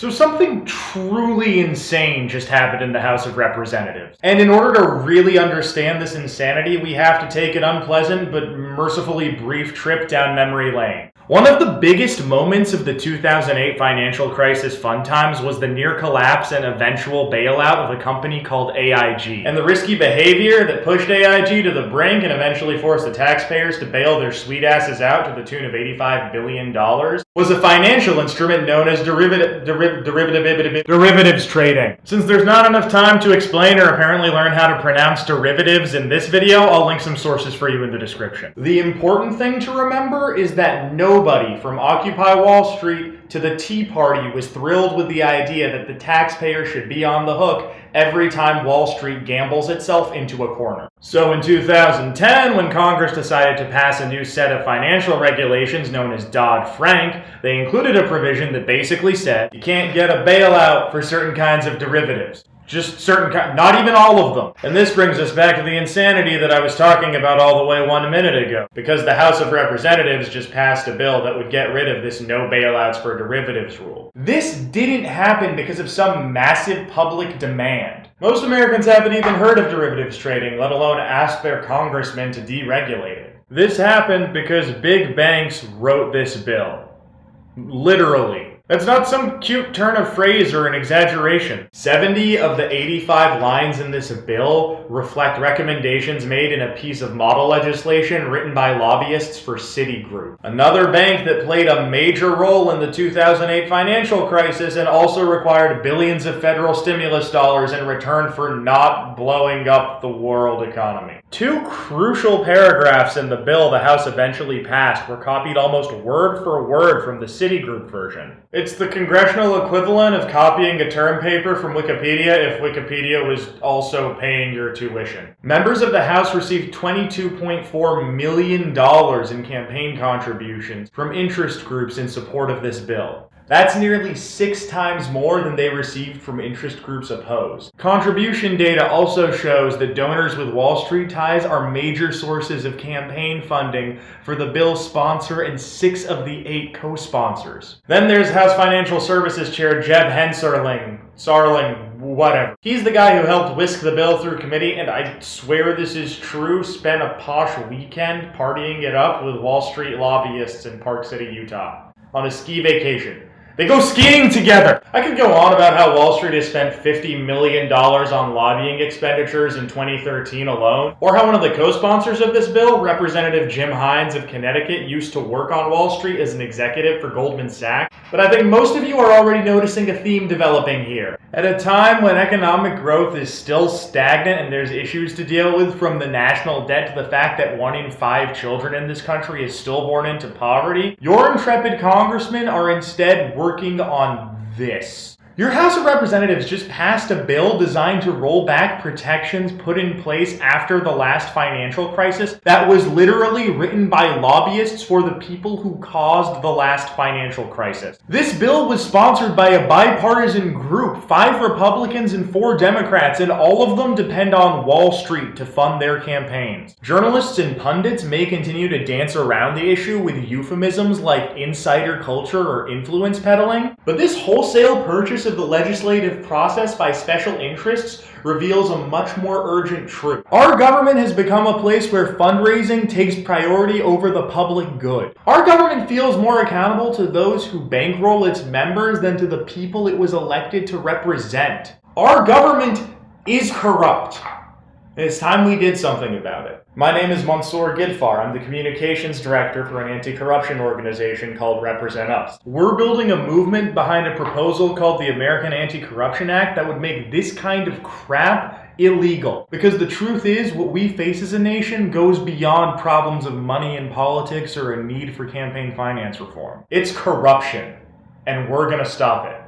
So something truly insane just happened in the House of Representatives. And in order to really understand this insanity, we have to take an unpleasant but mercifully brief trip down memory lane. One of the biggest moments of the 2008 financial crisis fun times was the near collapse and eventual bailout of a company called AIG. And the risky behavior that pushed AIG to the brink and eventually forced the taxpayers to bail their sweet asses out to the tune of $85 billion was a financial instrument known as derivatives trading. Since there's not enough time to explain or apparently learn how to pronounce derivatives in this video, I'll link some sources for you in the description. The important thing to remember is that nobody from Occupy Wall Street to the Tea Party was thrilled with the idea that the taxpayer should be on the hook every time Wall Street gambles itself into a corner. So in 2010, when Congress decided to pass a new set of financial regulations known as Dodd-Frank, they included a provision that basically said you can't get a bailout for certain kinds of derivatives. Just certain kinds, not even all of them. And this brings us back to the insanity that I was talking about all the way 1 minute ago. Because the House of Representatives just passed a bill that would get rid of this no bailouts for derivatives rule. This didn't happen because of some massive public demand. Most Americans haven't even heard of derivatives trading, let alone ask their congressmen to deregulate it. This happened because big banks wrote this bill. Literally. That's not some cute turn of phrase or an exaggeration. 70 of the 85 lines in this bill reflect recommendations made in a piece of model legislation written by lobbyists for Citigroup, another bank that played a major role in the 2008 financial crisis and also required billions of federal stimulus dollars in return for not blowing up the world economy. Two crucial paragraphs in the bill the House eventually passed were copied almost word for word from the Citigroup version. It's the congressional equivalent of copying a term paper from Wikipedia if Wikipedia was also paying your tuition. Members of the House received $22.4 million in campaign contributions from interest groups in support of this bill. That's nearly 6 times more than they received from interest groups opposed. Contribution data also shows that donors with Wall Street ties are major sources of campaign funding for the bill's sponsor and 6 of the 8 co-sponsors. Then there's House Financial Services Chair Jeb Sarling, whatever. He's the guy who helped whisk the bill through committee, and I swear this is true, spent a posh weekend partying it up with Wall Street lobbyists in Park City, Utah, on a ski vacation. They go skiing together! I could go on about how Wall Street has spent $50 million on lobbying expenditures in 2013 alone, or how one of the co-sponsors of this bill, Representative Jim Hines of Connecticut, used to work on Wall Street as an executive for Goldman Sachs. But I think most of you are already noticing a theme developing here. At a time when economic growth is still stagnant and there's issues to deal with, from the national debt to the fact that 1 in 5 children in this country is still born into poverty, your intrepid congressmen are instead working on this. Your House of Representatives just passed a bill designed to roll back protections put in place after the last financial crisis that was literally written by lobbyists for the people who caused the last financial crisis. This bill was sponsored by a bipartisan group, 5 Republicans and 4 Democrats, and all of them depend on Wall Street to fund their campaigns. Journalists and pundits may continue to dance around the issue with euphemisms like insider culture or influence peddling, but this wholesale purchase of the legislative process by special interests reveals a much more urgent truth. Our government has become a place where fundraising takes priority over the public good. Our government feels more accountable to those who bankroll its members than to the people it was elected to represent. Our government is corrupt. And it's time we did something about it. My name is Mansoor Gidfar. I'm the communications director for an anti-corruption organization called Represent Us. We're building a movement behind a proposal called the American Anti-Corruption Act that would make this kind of crap illegal. Because the truth is, what we face as a nation goes beyond problems of money in politics or a need for campaign finance reform. It's corruption, and we're gonna stop it.